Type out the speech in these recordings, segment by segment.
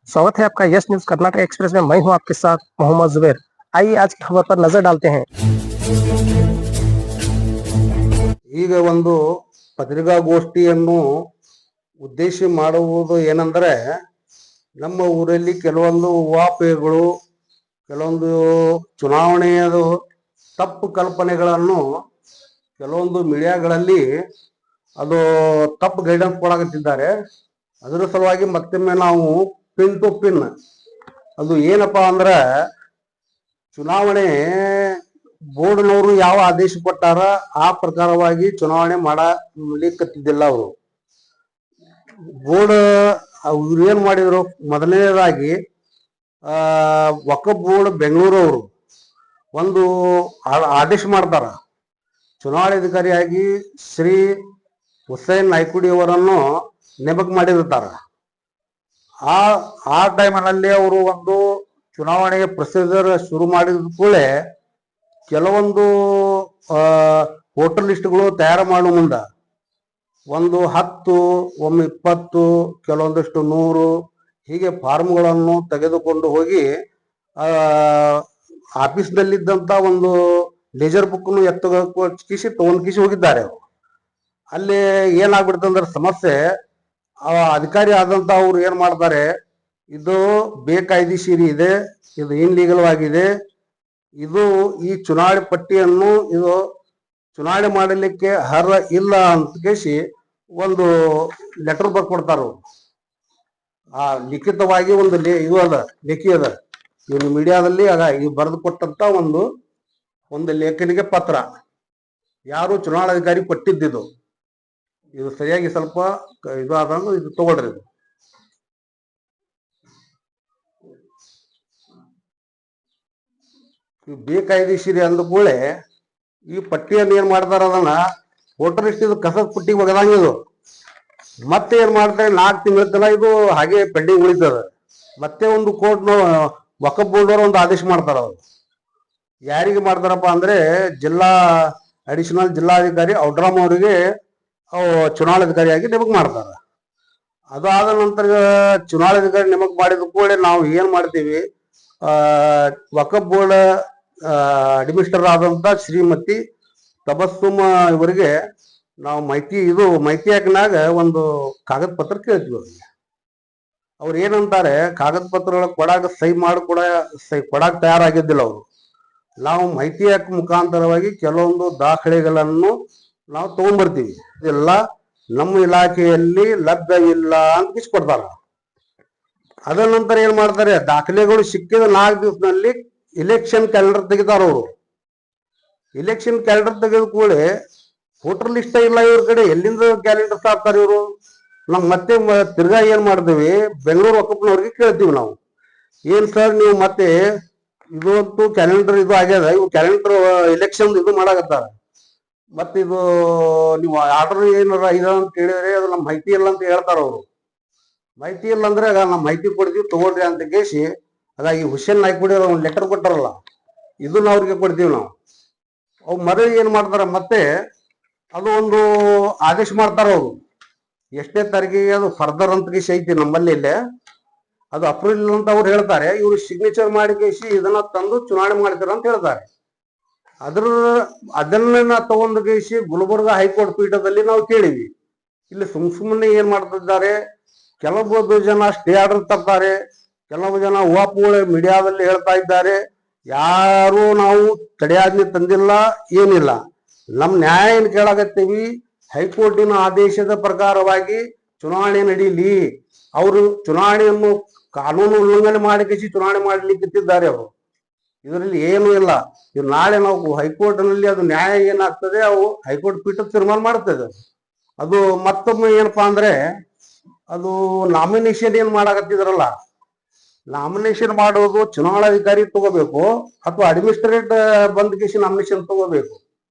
स्वागत है आपका यस न्यूज कर्नाटक एक्सप्रेस में। मैं हूं आपके साथ मोहम्मद जुबैर। आइए आज की खबर पर नजर डालते हैं। ಈಗ ಒಂದು ಪತ್ರಿಕಾಗೋಷ್ಠಿಯನ್ನು ಉದ್ದೇಶ ಮಾಡುವುದು ಏನಂದ್ರೆ, ನಮ್ಮ ಊರಲ್ಲಿ ಕೆಲವೊಂದು ಊಹಾಪೋಹಗಳು, ಕೆಲವೊಂದು ಚುನಾವಣೆಯ ತಪ್ಪು ಕಲ್ಪನೆಗಳನ್ನು ಕೆಲವೊಂದು ಮೀಡಿಯಾಗಳಲ್ಲಿ ಅದು ತಪ್ಪು ಗೈಡೆನ್ಸ್ ಕೊಡಾಕತ್ತಿದ್ದಾರೆ. ಅದರ ಸಲುವಾಗಿ ಮತ್ತೊಮ್ಮೆ ನಾವು ಪಿನ್ ಟು ಪಿನ್ ಅದು ಏನಪ್ಪಾ ಅಂದ್ರೆ, ಚುನಾವಣೆ ಬೋರ್ಡ್ನವರು ಯಾವ ಆದೇಶ ಕೊಟ್ಟಾರ ಆ ಪ್ರಕಾರವಾಗಿ ಚುನಾವಣೆ ಮಾಡಲಿಕ್ಕತ್ತಿದ್ದಿಲ್ಲ. ಅವರು ಬೋರ್ಡ್ ಅವ್ರು ಏನ್ ಮಾಡಿದ್ರು, ಮೊದಲನೇದಾಗಿ ವಕಫ್ ಬೋರ್ಡ್ ಬೆಂಗಳೂರು ಅವರು ಒಂದು ಆದೇಶ ಮಾಡ್ತಾರ. ಚುನಾವಣಾಧಿಕಾರಿಯಾಗಿ ಶ್ರೀ ಹುಸೇನ್ ನಾಯ್ಕುಡಿ ಅವರನ್ನು ನೇಮಕ ಮಾಡಿರ್ತಾರ. ಆ ಟೈಮಿನಲ್ಲಿ ಅವರು ಒಂದು ಚುನಾವಣೆಯ ಪ್ರೊಸೀಜರ್ ಶುರು ಮಾಡಿದ ಕೂಡಲೇ ಕೆಲವೊಂದು ವೋಟರ್ ಲಿಸ್ಟ್ಗಳು ತಯಾರು ಮಾಡುವ ಮುಂದ ಒಂದು 10, ಒಮ್ಮೆ 20, ಕೆಲವೊಂದಷ್ಟು 100 ಹೀಗೆ ಫಾರ್ಮ್ಗಳನ್ನು ತೆಗೆದುಕೊಂಡು ಹೋಗಿ ಆಫೀಸ್ನಲ್ಲಿದ್ದಂತ ಒಂದು ಲೇಜರ್ ಬುಕ್ನು ಕಿಸಿ ತಗೊಂಡ್ ಕಿಸಿ ಹೋಗಿದ್ದಾರೆ. ಅಲ್ಲಿ ಏನಾಗ್ಬಿಡ್ತಂದ್ರೆ ಸಮಸ್ಯೆ, ಅಧಿಕಾರಿ ಆದಂತ ಅವ್ರು ಏನ್ ಮಾಡ್ತಾರೆ, ಇದು ಬೇಕಾಯ್ದೆಶೀರಿ ಇದೆ, ಇದು ಇನ್ಲೀಗಲ್ ಆಗಿದೆ, ಇದು ಈ ಚುನಾವಣೆ ಪಟ್ಟಿಯನ್ನು ಇದು ಚುನಾವಣೆ ಮಾಡಲಿಕ್ಕೆ ಅರ್ಹ ಇಲ್ಲ ಅಂತ ಕೇಸಿ ಒಂದು ಲೆಟರ್ ಬರ್ಕೊಡ್ತಾರ. ಆ ಲಿಖಿತವಾಗಿ ಒಂದು ಇದು ಅದ, ಲೇಖಿ ಅದ, ಇವನು ಮೀಡಿಯಾದಲ್ಲಿ ಈ ಬರೆದು ಕೊಟ್ಟಂತ ಒಂದು ಲೇಖನಿಗೆ ಪತ್ರ ಯಾರು ಚುನಾವಣಾಧಿಕಾರಿ ಕೊಟ್ಟಿದ್ದಿದ್ದು. ಇದು ಸರಿಯಾಗಿ ಸ್ವಲ್ಪ ಇದು ಆದಂಗ ಇದು ತಗೊಳ್ರಿ. ಇದು ಬೇಕಾಯ್ದೆಶೀರಿ ಅಂದ ಕೂಡಲೇ ಈ ಪಟ್ಟಿಯನ್ನು ಏನ್ ಮಾಡ್ತಾರ, ಅದನ್ನ ವೋಟರ್ ಲಿಸ್ಟ್ ಇದು ಕಸದ ಪಟ್ಟಿಗೆ ಒಗದಂಗಿದು. ಮತ್ತೆ ಏನ್ ಮಾಡ್ತಾರೆ, 4 ತಿಂಗಳ ತನಕ ಇದು ಹಾಗೆ ಪೆಂಡಿಂಗ್ ಉಳಿತದ. ಮತ್ತೆ ಒಂದು ಕೋರ್ಟ್ ವಕಫ್ ಬೋರ್ಡ್ ಅವರು ಒಂದು ಆದೇಶ ಮಾಡ್ತಾರ. ಅವರು ಯಾರಿಗೆ ಮಾಡ್ತಾರಪ್ಪ ಅಂದ್ರೆ, ಅಡಿಷನಲ್ ಜಿಲ್ಲಾಧಿಕಾರಿ ಔಡ್ರಾಮ್ ಅವರಿಗೆ ಚುನಾವಣಾಧಿಕಾರಿಯಾಗಿ ನೇಮಕ ಮಾಡ್ತಾರ. ಅದಾದ ನಂತರ ಚುನಾವಣಾಧಿಕಾರಿ ನೇಮಕ ಮಾಡಿದ ಕೂಡಲೇ ನಾವು ಏನ್ ಮಾಡ್ತೀವಿ, ವಕಫ್ ಬೋರ್ಡ್ ಅಡ್ಮಿನಿಸ್ಟರ್ ಆದಂತ ಶ್ರೀಮತಿ ತಬಸ್ಸುಮ ಇವರಿಗೆ ನಾವು ಮಾಹಿತಿ ಹಾಕಿನಾಗ ಒಂದು ಕಾಗದ ಪತ್ರ ಕೇಳ್ತೀವಿ. ಅವ್ರಿಗೆ ಅವ್ರು ಏನಂತಾರೆ, ಕಾಗದ ಪತ್ರಗಳ ಕೊಡಾಕ ಕೊಡಾಕ ತಯಾರಾಗಿದ್ದಿಲ್ಲ. ಅವರು ನಾವು ಮಾಹಿತಿ ಹಾಕಿ ಮುಖಾಂತರವಾಗಿ ಕೆಲವೊಂದು ದಾಖಲೆಗಳನ್ನು ನಾವು ತಗೊಂಡ್ಬರ್ತೀವಿ. ಇದೆಲ್ಲ ನಮ್ಮ ಇಲಾಖೆಯಲ್ಲಿ ಲಭ್ಯವಿಲ್ಲ ಅಂತ ಕಿಸ್ಕೊಡ್ತಾರ. ಅದ ನಂತರ ಏನ್ ಮಾಡ್ತಾರೆ, ದಾಖಲೆಗಳು ಸಿಕ್ಕಿದ 4 ದಿವಸದಲ್ಲಿ ಇಲೆಕ್ಷನ್ ಕ್ಯಾಲೆಂಡರ್ ತೆಗಿತಾರ. ಅವರು ಇಲೆಕ್ಷನ್ ಕ್ಯಾಲೆಂಡರ್ ತೆಗೆದ ಕೂಡಲೇ ವೋಟರ್ ಲಿಸ್ಟ್ ಇಲ್ಲ ಇವ್ರ ಕಡೆ, ಎಲ್ಲಿಂದ ಕ್ಯಾಲೆಂಡರ್ ಸಾಕ್ತಾರೆ ಇವರು. ನಾವು ಮತ್ತೆ ತಿರ್ಗಾ ಏನ್ ಮಾಡ್ತೀವಿ, ಬೆಂಗಳೂರು ವಕಫ್ನವ್ರಿಗೆ ಕೇಳ್ತೀವಿ ನಾವು, ಏನ್ ಸರ್ ನೀವು ಮತ್ತೆ ಇದು ಅಂತೂ ಕ್ಯಾಲೆಂಡರ್ ಇದು ಆಗ್ಯದ, ಇವು ಕ್ಯಾಲೆಂಡರ್ ಎಲೆಕ್ಷನ್ ಇದು ಮಾಡಾಕತ್ತಾರ, ಮತ್ತೆ ಇದು ನೀವು ಆರ್ಡರ್ ಏನಾರ ಇದೆ ಅಂತ ಕೇಳಿದ್ರೆ ಅದು ನಮ್ಮ ಮಾಹಿತಿ ಇಲ್ಲ ಅಂತ ಹೇಳ್ತಾರ. ಅವರು ಮಾಹಿತಿ ಇಲ್ಲ ಅಂದ್ರೆ ನಮ್ಮ ಮಾಹಿತಿ ಕೊಡ್ತೀವಿ ತಗೊಳ್ರಿ ಅಂತ ಕೇಸಿ ಈ ಹುಸೇನ್ ನಾಯ್ಕುಡಿ ಅವ್ರ ಒಂದು ಲೆಟರ್ ಕೊಟ್ಟಾರಲ್ಲ, ಇದನ್ನ ಅವ್ರಿಗೆ ಕೊಡ್ತೀವಿ ನಾವು. ಅವ್ ಮರಳಿ ಏನ್ ಮಾಡ್ತಾರ, ಮತ್ತೆ ಅದು ಒಂದು ಆದೇಶ ಮಾಡ್ತಾರ. ಅವರು ಎಷ್ಟೇ ತಾರೀಕಿಗೆ ಅದು ಫರ್ದರ್ ಅಂತ ಕೇಸಿ ಐತಿ ನಮ್ಮಲ್ಲಿ ಇಲ್ಲೇ, ಅದು ಅಪ್ರೂವಲ್ ಅಂತ ಅವ್ರು ಹೇಳ್ತಾರೆ. ಇವ್ರು ಸಿಗ್ನೇಚರ್ ಮಾಡಿ ಕೇಸಿ ಇದನ್ನ ತಂದು ಚುನಾವಣೆ ಮಾಡ್ತಾರ ಅಂತ ಹೇಳ್ತಾರೆ. ಅದನ್ನ ತಗೊಂಡು ಕೇಸಿ ಗುಲ್ಬರ್ಗ ಹೈಕೋರ್ಟ್ ಪೀಠದಲ್ಲಿ ನಾವು ಕೇಳಿವಿ. ಇಲ್ಲಿ ಸುಮ್ಮನೆ ಏನ್ ಮಾಡ್ತಿದ್ದಾರೆ, ಕೆಲವೊಂದು ಜನ ಸ್ಟೇ ಆರ್ಡರ್ ತರ್ತಾರೆ, ಕೆಲವು ಜನ ಊಹಾಪೋಹ ಮೀಡಿಯಾದಲ್ಲಿ ಹೇಳ್ತಾ ಇದ್ದಾರೆ. ಯಾರು ನಾವು ತಡೆಯಾಜ್ಞೆ ತಂದಿಲ್ಲ, ಏನಿಲ್ಲ. ನಮ್ ನ್ಯಾಯ ಏನ್ ಕೇಳಾಕತ್ತೀವಿ, ಹೈಕೋರ್ಟಿನ ಆದೇಶದ ಪ್ರಕಾರವಾಗಿ ಚುನಾವಣೆ ನಡೀಲಿ. ಅವರು ಚುನಾವಣೆಯನ್ನು ಕಾನೂನು ಉಲ್ಲಂಘನೆ ಮಾಡಿ ಕೇಸಿ ಚುನಾವಣೆ ಮಾಡ್ಲಿಕ್ಕಿದ್ದಾರೆ. ಅವರು ಇದರಲ್ಲಿ ಏನೂ ಇಲ್ಲ. ಇದು ನಾಳೆ ನಾವು ಹೈಕೋರ್ಟ್ ನಲ್ಲಿ ಅದು ನ್ಯಾಯ ಏನಾಗ್ತದೆ, ಅವು ಹೈಕೋರ್ಟ್ ಪೀಠ ತೀರ್ಮಾನ ಮಾಡ್ತದೆ. ಅದು ಮತ್ತೊಮ್ಮೆ ಏನಪ್ಪಾ ಅಂದ್ರೆ, ಅದು ನಾಮಿನೇಷನ್ ಏನ್ ಮಾಡಾಕತ್ತಿದ್ರಲ್ಲ, ನಾಮಿನೇಷನ್ ಮಾಡೋದು ಚುನಾವಣಾಧಿಕಾರಿ ತಗೋಬೇಕು ಅಥವಾ ಅಡ್ಮಿನಿಸ್ಟ್ರೇಟ್ ಬಂದ್ ಕೇಸಿ ನಾಮಿನೇಷನ್ ತಗೋಬೇಕು.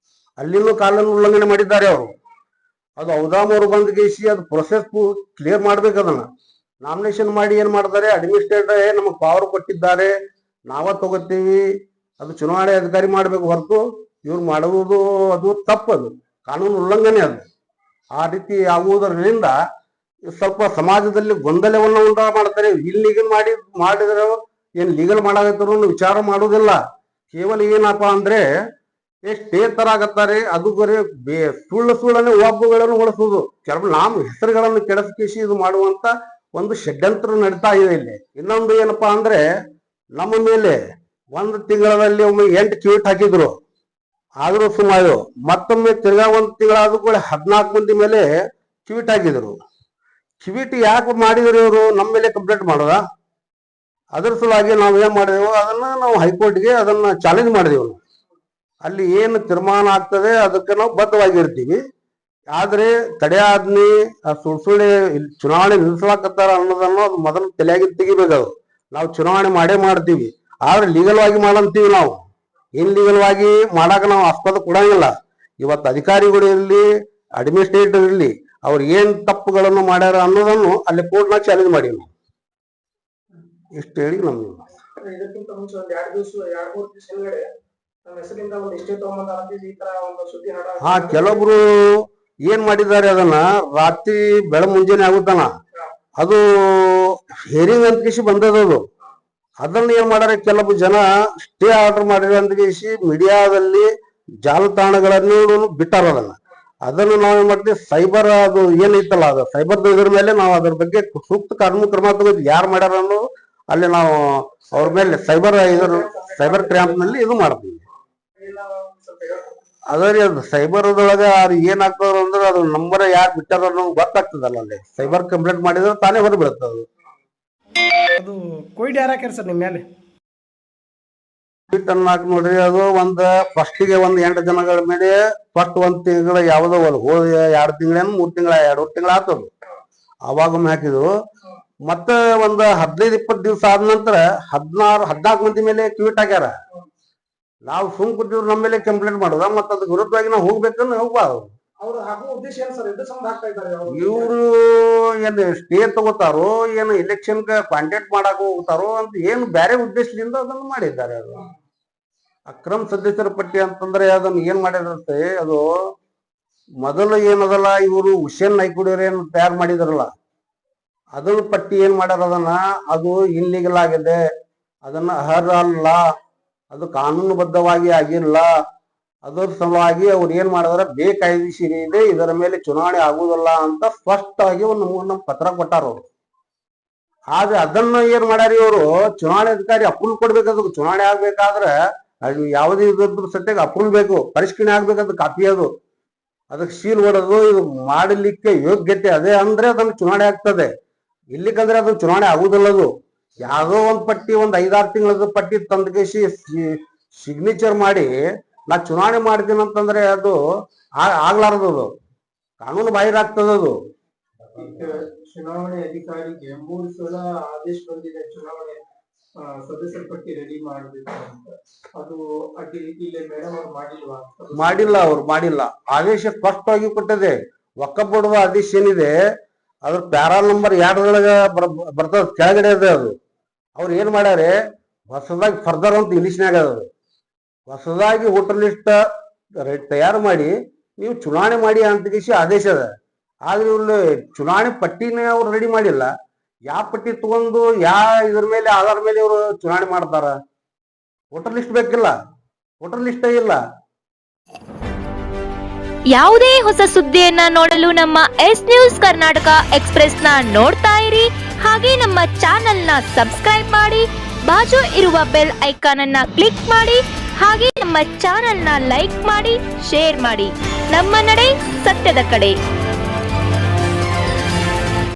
ಅಲ್ಲಿನೂ ಕಾನೂನು ಉಲ್ಲಂಘನೆ ಮಾಡಿದ್ದಾರೆ ಅವರು. ಅದು ಔದಾಮ್ ಅವರು ಬಂದ್ ಕೇಸಿ ಅದು ಪ್ರೊಸೆಸ್ ಕ್ಲಿಯರ್ ಮಾಡ್ಬೇಕು. ಅದನ್ನ ನಾಮಿನೇಷನ್ ಮಾಡಿ ಏನ್ ಮಾಡ್ತಾರೆ, ಅಡ್ಮಿನಿಸ್ಟ್ರೇಟರ್ ನಮಗ್ ಪವರ್ ಕೊಟ್ಟಿದ್ದಾರೆ, ನಾವ ತಗೋತೀವಿ, ಅದು ಚುನಾವಣೆ ಅಧಿಕಾರಿ ಮಾಡ್ಬೇಕು ಹೊರತು ಇವ್ರು ಮಾಡುವುದು ಅದು ತಪ್ಪದು, ಕಾನೂನು ಉಲ್ಲಂಘನೆ ಅದು. ಆ ರೀತಿ ಆಗುವುದರಿಂದ ಸ್ವಲ್ಪ ಸಮಾಜದಲ್ಲಿ ಗೊಂದಲವನ್ನು ಉಂಟು ಮಾಡ್ತಾರೆ. ಇಲ್ಲಿಗಲ್ ಮಾಡಿದ್ರೆ ಏನ್ ಲೀಗಲ್ ಮಾಡಾಕತ್ತಾರ ವಿಚಾರ ಮಾಡುವುದಿಲ್ಲ. ಕೇವಲ ಏನಪ್ಪಾ ಅಂದ್ರೆ ಎಷ್ಟೇ ತರ ಆಗತ್ತಾರೆ, ಅದು ಬರೀ ಸುಳ್ಳನೆ ಒಬ್ಬಗಳನ್ನು ಉಳಿಸುವುದು, ಕೆಲವು ನಮ್ಮ ಹೆಸರುಗಳನ್ನು ಕೆಡಿಸಿ ಇದು ಮಾಡುವಂತ ಒಂದು ಷಡ್ಯಂತ್ರ ನಡೀತಾ ಇದೆ ಇಲ್ಲಿ. ಇನ್ನೊಂದು ಏನಪ್ಪಾ ಅಂದ್ರೆ ನಮ್ಮ ಮೇಲೆ 1 ತಿಂಗಳಲ್ಲಿ ಒಮ್ಮೆ 8 ಕ್ಯೂಟ್ ಹಾಕಿದ್ರು, ಆದ್ರೂ ಸುಮಾರು ಮತ್ತೊಮ್ಮೆ ತಿರ್ಗಾ 1 ತಿಂಗಳಾದ ಕೂಡ 14 ಮಂದಿ ಮೇಲೆ ಕ್ಯೂಟ್ ಹಾಕಿದ್ರು. ಕ್ಯೂಟ್ ಯಾಕೆ ಮಾಡಿದ್ರು ಇವರು? ನಮ್ಮ ಮೇಲೆ ಕಂಪ್ಲೇಂಟ್ ಮಾಡೋದ? ಅದ್ರ ಸಲುವಾಗಿ ನಾವು ಏನ್ ಮಾಡಿದೆವು, ಅದನ್ನ ನಾವು ಹೈಕೋರ್ಟ್ಗೆ ಅದನ್ನ ಚಾಲೆಂಜ್ ಮಾಡಿದೆವು. ಅಲ್ಲಿ ಏನು ತೀರ್ಮಾನ ಆಗ್ತದೆ ಅದಕ್ಕೆ ನಾವು ಬದ್ಧವಾಗಿರ್ತೀವಿ. ಆದ್ರೆ ತಡೆಯಾಜ್ಞೆ ಸುಳ್ಳೆ ಚುನಾವಣೆ ನಿಲ್ಲಿಸ್ಲಾಕತ್ತಾರ ಅನ್ನೋದನ್ನು ಅದು ಮೊದಲು ತಲೆಯಾಗಿ ತೆಗಿಬೇಕು. ನಾವು ಚುನಾವಣೆ ಮಾಡ್ತೀವಿ, ಆದ್ರೆ ಲೀಗಲ್ ವಾಗಿ ಮಾಡಂತೀವಿ. ನಾವು ಇನ್ಲೀಗಲ್ ಮಾಡಾಕ ನಾವು ಆಸ್ಪದ ಕೊಡಂಗಿಲ್ಲ. ಇವತ್ತು ಅಧಿಕಾರಿಗಳು ಇರಲಿ, ಅಡ್ಮಿನಿಸ್ಟ್ರೇಟರ್ ಇರಲಿ, ಅವ್ರು ಏನ್ ತಪ್ಪುಗಳನ್ನು ಮಾಡ್ಯಾರ ಅನ್ನೋದನ್ನು ಅಲ್ಲಿ ಕೋರ್ಟ್ನಾಗ ಚಾಲೆಂಜ್ ಮಾಡಿ ನಾವು ಇಷ್ಟು ಹೇಳಿ ನಮ್ಗೆ. ಇದಕ್ಕಿಂತ ಮುಂಚೆ ಒಂದ್ 2 ದಿವಸ 2-3 ದಿವಸ ಹಿಂದ್ಗಡೆ ನಮ್ಮ ಹೆಸರಿಂದ ಒಂದು ಎಷ್ಟೇ ತಗೊಂಬಂದ ಈ ತರ ಒಂದು ಸುದ್ದಿ ಹಾ, ಕೆಲವೊಬ್ರು ಏನ್ ಮಾಡಿದ್ದಾರೆ, ಅದನ್ನ ರಾತ್ರಿ ಮುಂಜಾನೆ ಆಗುತ್ತಾನ ಅದು ಹೇರಿಂಗ್ ಅಂತ ಕೇಸಿ ಬಂದದದು. ಅದನ್ನ ಏನ್ ಮಾಡ್ಯಾರ, ಕೆಲವು ಜನ ಸ್ಟೇ ಆರ್ಡರ್ ಮಾಡಿರ ಅಂತ ಕೇಸಿ ಮೀಡಿಯಾದಲ್ಲಿ ಜಾಲತಾಣಗಳನ್ನು ಬಿಟ್ಟಾರ. ಅದನ್ನು ನಾವೇನ್ ಮಾಡ್ತೀವಿ, ಸೈಬರ್ ಅದು ಏನೈತಲ್ಲ, ಅದು ಸೈಬರ್ ಇದ್ರ ಮೇಲೆ ನಾವು ಅದ್ರ ಬಗ್ಗೆ ಸೂಕ್ತ ಕಾನೂನು ಕ್ರಮ ತಗೋತೀವಿ. ಯಾರು ಮಾಡ್ಯಾರ ಅನ್ನೋದು ಅಲ್ಲಿ ನಾವು ಅವ್ರ ಮೇಲೆ ಸೈಬರ್ ಕ್ರೈಮ್ ನಲ್ಲಿ ಇದು ಮಾಡ್ತೀವಿ. ಅದ್ರಿ ಅದು ಸೈಬರ್ದೊಳಗ ಅವ್ರು ಏನಾಗ್ತದ ಅಂದ್ರೆ ಅದು ನಂಬರ್ ಯಾರು ಬಿಟ್ಟಾರ ಅನ್ನೋದು ಗೊತ್ತಾಗ್ತದಲ್ಲ. ಅಲ್ಲಿ ಸೈಬರ್ ಕಂಪ್ಲೇಂಟ್ ಮಾಡಿದ್ರೆ ತಾನೇ ಹೊರ ಬೀಳ್ತದ. ಅದು ಕೊಯ್ಡ್ ಯಾರು ಹಾಕ್ಯಾರ ಸರ್ ನಿಮ್ಮ ಮೇಲೆ? ಅನ್ನಾಕ್ ನೋಡ್ರಿ, ಅದು ಫಸ್ಟಿಗೆ 8 ಜನಗಳ ಮೇಲೆ ಫಸ್ಟ್ 1 ತಿಂಗಳ ಯಾವ್ದೋ ಹೋದ 2 ತಿಂಗಳೇನು 3 ತಿಂಗಳ 2 ತಿಂಗಳ ಆತದು. ಅವಾಗೊಮ್ಮೆ ಹಾಕಿದ್ರು. ಮತ್ತೆ 15-20 ದಿವಸ ಆದ ನಂತರ 14 ಮಂದಿ ಮೇಲೆ ಟ್ವೀಟ್ ಹಾಕ್ಯಾರ. ನಾವು ಸುಮ್ ಕೂತಿದ್ರು, ನಮ್ಮ ಮೇಲೆ ಕಂಪ್ಲೇಂಟ್ ಮಾಡೋದ, ಮತ್ತ ಅದ್ರ ವಿರುದ್ಧವಾಗಿ ನಾವು ಹೋಗ್ಬೇಕಂದ್ರೆ ಹೋಗ್ಬಾರ್ದು. ಇವ್ರು ಏನ್ ಸ್ಟೇ ತಗೋತಾರೋ, ಏನು ಎಲೆಕ್ಷನ್ ಕಾಂಟ್ಯಾಕ್ಟ್ ಮಾಡಕ್ ಹೋಗ್ತಾರೋ ಅಂತ ಏನು ಬೇರೆ ಉದ್ದೇಶದಿಂದ ಅದನ್ನು ಮಾಡಿದ್ದಾರೆ. ಅದು ಅಕ್ರಮ ಸದಸ್ಯರ ಪಟ್ಟಿ ಅಂತಂದ್ರೆ ಅದನ್ನ ಏನ್ ಮಾಡಿರುತ್ತೆ, ಅದು ಮೊದಲು ಏನದಲ್ಲ, ಇವರು ಹುಸೇನ್ ನಾಯ್ಕುಡಿಯವ್ರು ಏನು ತಯಾರು ಮಾಡಿದಾರಲ್ಲ, ಅದನ್ನ ಪಟ್ಟಿ ಏನ್ ಮಾಡ್ಯಾರ, ಅದನ್ನ ಅದು ಇನ್ಲೀಗಲ್ ಆಗಿದೆ, ಅದನ್ನ ಅರ್ಹ, ಅದು ಕಾನೂನುಬದ್ಧವಾಗಿ ಆಗಿಲ್ಲ. ಅದರ ಸಲುವಾಗಿ ಅವ್ರು ಏನ್ ಮಾಡಿದಾರೆ, ಬೇಕಾಯ್ದಿಸಿರಿ ಇದೆ, ಇದರ ಮೇಲೆ ಚುನಾವಣೆ ಆಗುವುದಿಲ್ಲ ಅಂತ ಸ್ಪಷ್ಟವಾಗಿ ಒಂದು 3-4 ಪತ್ರ ಕೊಟ್ಟಾರ ಅವರು. ಆದ್ರೆ ಅದನ್ನ ಏನ್ ಮಾಡ್ಯಾರ ಇವರು, ಚುನಾವಣೆ ಅಧಿಕಾರಿ ಅಪ್ರೂವ್ ಕೊಡ್ಬೇಕದು. ಚುನಾವಣೆ ಆಗ್ಬೇಕಾದ್ರೆ ಅದು ಯಾವುದೇ ಇದ್ರ ಸತ್ಯಾಗ ಅಪ್ರೂವ್ ಬೇಕು, ಪರಿಷ್ಕರಣೆ ಆಗ್ಬೇಕಂತ ಕಾಪಿ ಅದು, ಅದಕ್ಕೆ ಸೀಲ್ ಹೊಡೆದು ಇದು ಮಾಡಲಿಕ್ಕೆ ಯೋಗ್ಯತೆ ಅದೇ ಅಂದ್ರೆ ಅದನ್ನ ಚುನಾವಣೆ ಆಗ್ತದೆ. ಇಲ್ಲಿಕಂದ್ರೆ ಅದು ಚುನಾವಣೆ ಆಗುದಿಲ್ಲದು. ಯಾವುದೋ ಒಂದು ಪಟ್ಟಿ 5-6 ತಿಂಗಳದ ಪಟ್ಟಿ ತಂದ್ಕೇಸಿ ಸಿಗ್ನೇಚರ್ ಮಾಡಿ ನಾ ಚುನಾವಣೆ ಮಾಡ್ತೀನಿ ಅಂತಂದ್ರೆ ಅದು ಆಗ್ಲಾರದು, ಕಾನೂನು ಬಾಹಿರ ಆಗ್ತದದು. ಚುನಾವಣೆ ಅಧಿಕಾರಿಗೆ 3 ಸಲ ಆದೇಶ ಬಂದಿದೆ, ಚುನಾವಣೆ ಸದಸ್ಯರ ಪಟ್ಟಿ ರೆಡಿ ಮಾಡಬೇಕು ಅಂತ. ಅದು ಅದೇ ರೀತಿಯಲ್ಲಿ ಮೇಡಮ್ ಅವ್ರು ಮಾಡಿಲ್ಲ. ಆದೇಶ ಸ್ಪಷ್ಟವಾಗಿ ಕೊಟ್ಟಿದೆ. ಒಕ್ಕಪಡದ ಆದೇಶ ಏನಿದೆ ಅದ್ರ ಪ್ಯಾರಾ ನಂಬರ್ 2 ಬರ್ತದ, ಕೆಳಗಡೆ ಇದೆ ಅದು. ಅವ್ರು ಏನ್ ಮಾಡ್ಯಾರೆ, ಹೊಸದಾಗಿ ಫರ್ದರ್ ಅಂತ ಇಂಗ್ಲಿಷ್ನಾಗ ಅದು, ಹೊಸದಾಗಿ ವೋಟರ್ ಲಿಸ್ಟ್ ತಯಾರು ಮಾಡಿ ನೀವು ಚುನಾವಣೆ ಮಾಡಿ ಅಂತ ಆದೇಶ ಅದ. ಆದ್ರೆ ಇವ್ರು ಚುನಾವಣೆ ಪಟ್ಟಿನೇ ಅವ್ರು ರೆಡಿ ಮಾಡಿಲ್ಲ. ಯಾವ ಪಟ್ಟಿ ತಗೊಂಡು ಇದ್ರ ಮೇಲೆ ಆಧಾರ ಮೇಲೆ ಇವರು ಚುನಾವಣೆ ಮಾಡ್ತಾರ? ವೋಟರ್ ಲಿಸ್ಟ್ ಬೇಕಿಲ್ಲ, ವೋಟರ್ ಲಿಸ್ಟೇ ಇಲ್ಲ. ಯಾವುದೇ ಹೊಸ ಸುದ್ದಿಯನ್ನ ನೋಡಲು ನಮ್ಮ ಎಸ್ ನ್ಯೂಸ್ ಕರ್ನಾಟಕ ಎಕ್ಸ್ಪ್ರೆಸ್ ನ ನೋಡ್ತಾ ಇರಿ. ಹಾಗೆ ನಮ್ಮ ಚಾನೆಲ್ ನ ಸಬ್ಸ್ಕ್ರೈಬ್ ಮಾಡಿ, ಬಾಜು ಇರುವ ಬೆಲ್ ಐಕಾನ್ ಅನ್ನ ಕ್ಲಿಕ್ ಮಾಡಿ. ಹಾಗೆ ನಮ್ಮ ಚಾನೆಲ್ ನ ಲೈಕ್ ಮಾಡಿ, ಶೇರ್ ಮಾಡಿ. ನಮ್ಮ ನಡೆ ಸತ್ಯದ ಕಡೆ.